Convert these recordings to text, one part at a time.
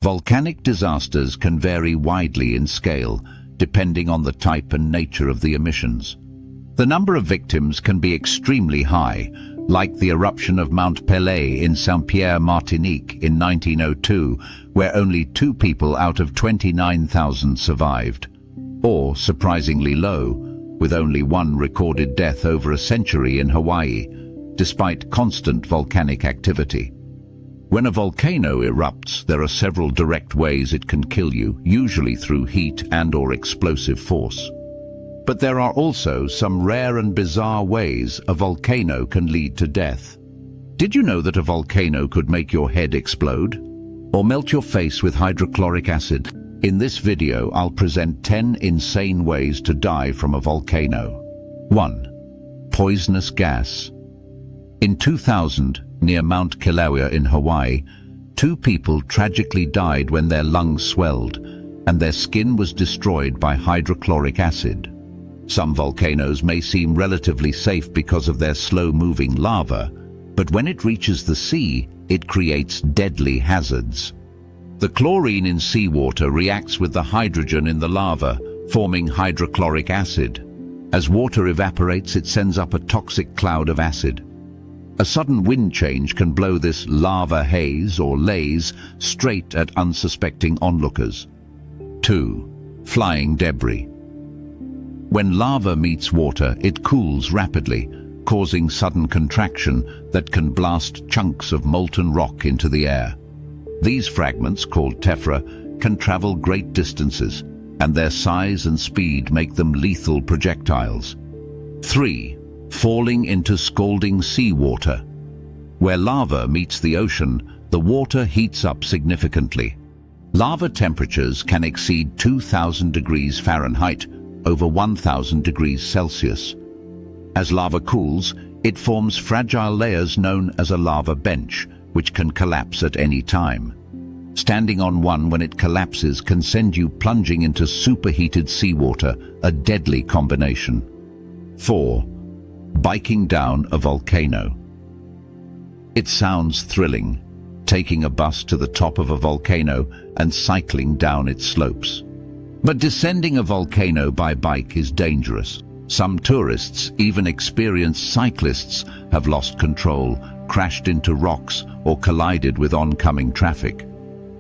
Volcanic disasters can vary widely in scale, depending on the type and nature of the emissions. The number of victims can be extremely high, like the eruption of Mount Pelée in Saint-Pierre, Martinique in 1902, where only 2 people out of 29,000 survived. Or, surprisingly low, with only 1 recorded death over a century in Hawaii, despite constant volcanic activity. When a volcano erupts, there are several direct ways it can kill you, usually through heat and/or explosive force. But there are also some rare and bizarre ways a volcano can lead to death. Did you know that a volcano could make your head explode? Or melt your face with hydrochloric acid? In this video, I'll present 10 insane ways to die from a volcano. 1. Poisonous gas. In 2000, near Mount Pelée in Hawaii, 2 people tragically died when their lungs swelled and their skin was destroyed by hydrochloric acid. Some volcanoes may seem relatively safe because of their slow-moving lava, but when it reaches the sea, it creates deadly hazards. The chlorine in seawater reacts with the hydrogen in the lava, forming hydrochloric acid. As water evaporates, it sends up a toxic cloud of acid. A sudden wind change can blow this lava haze or laze straight at unsuspecting onlookers. 2. Flying debris. When lava meets water, it cools rapidly, causing sudden contraction that can blast chunks of molten rock into the air. These fragments, called tephra, can travel great distances, and their size and speed make them lethal projectiles. 3. Falling into scalding seawater. Where lava meets the ocean, the water heats up significantly. Lava temperatures can exceed 2,000 degrees Fahrenheit, over 1,000 degrees Celsius. As lava cools, it forms fragile layers known as a lava bench, which can collapse at any time. Standing on one when it collapses can send you plunging into superheated seawater, a deadly combination. 4. Biking down a volcano. It sounds thrilling, taking a bus to the top of a volcano and cycling down its slopes. But descending a volcano by bike is dangerous. Some tourists, even experienced cyclists, have lost control, crashed into rocks, or collided with oncoming traffic.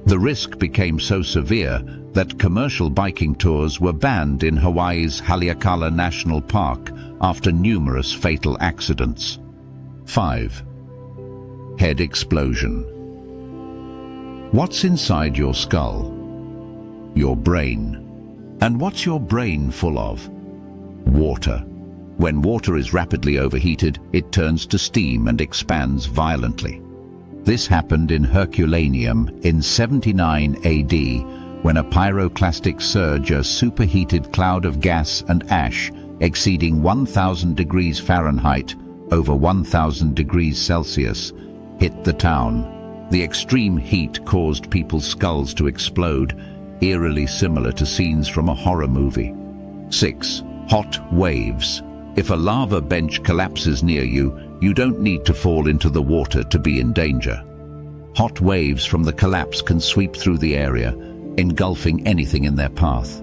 The risk became so severe that commercial biking tours were banned in Hawaii's Haleakala National Park after numerous fatal accidents. 5. Head explosion. What's inside your skull? Your brain. And what's your brain full of? Water. When water is rapidly overheated, it turns to steam and expands violently. This happened in Herculaneum in 79 AD, when a pyroclastic surge, a superheated cloud of gas and ash exceeding 1,000 degrees Fahrenheit, over 1,000 degrees Celsius, hit the town. The extreme heat caused people's skulls to explode, eerily similar to scenes from a horror movie. 6. Hot waves. If a lava bench collapses near you, you don't need to fall into the water to be in danger. Hot waves from the collapse can sweep through the area, engulfing anything in their path.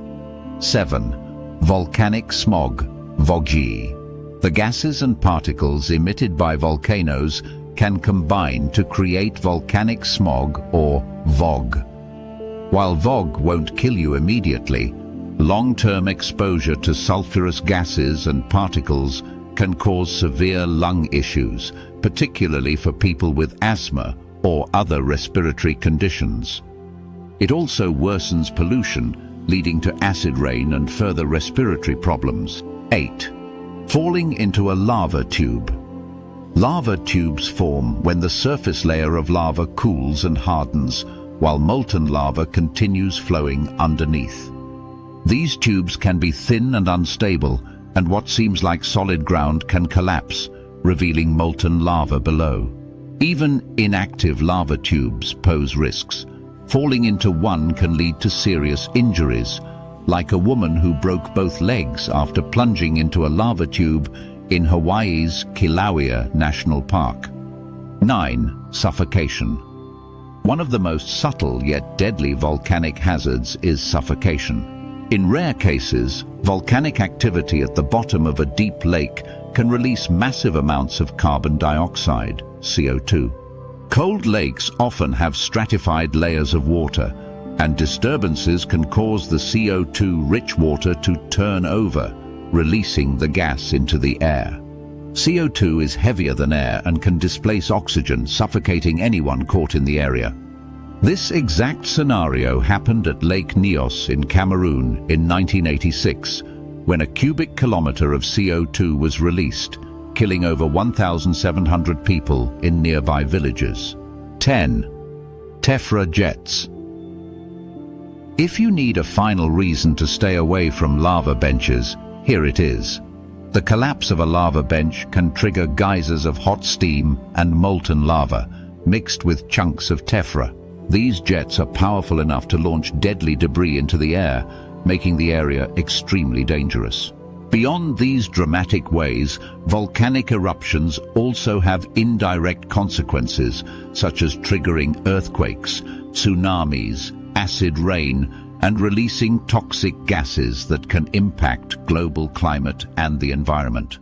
7. Volcanic smog, VOG. The gases and particles emitted by volcanoes can combine to create volcanic smog, or VOG. While VOG won't kill you immediately, long-term exposure to sulfurous gases and particles can cause severe lung issues, particularly for people with asthma or other respiratory conditions. It also worsens pollution, leading to acid rain and further respiratory problems. 8. Falling into a lava tube. Lava tubes form when the surface layer of lava cools and hardens, while molten lava continues flowing underneath. These tubes can be thin and unstable, and what seems like solid ground can collapse, revealing molten lava below. Even inactive lava tubes pose risks. Falling into one can lead to serious injuries, like a woman who broke both legs after plunging into a lava tube in Hawaii's Kilauea National Park. 9. Suffocation. One of the most subtle yet deadly volcanic hazards is suffocation. In rare cases, volcanic activity at the bottom of a deep lake can release massive amounts of carbon dioxide, CO2. Cold lakes often have stratified layers of water, and disturbances can cause the CO2-rich water to turn over, releasing the gas into the air. CO2 is heavier than air and can displace oxygen, suffocating anyone caught in the area. This exact scenario happened at Lake Nyos in Cameroon in 1986, when a cubic kilometer of CO2 was released, killing over 1,700 people in nearby villages. 10. Tephra jets. If you need a final reason to stay away from lava benches, here it is. The collapse of a lava bench can trigger geysers of hot steam and molten lava, mixed with chunks of tephra. These jets are powerful enough to launch deadly debris into the air, making the area extremely dangerous. Beyond these dramatic ways, volcanic eruptions also have indirect consequences, such as triggering earthquakes, tsunamis, acid rain, and releasing toxic gases that can impact global climate and the environment.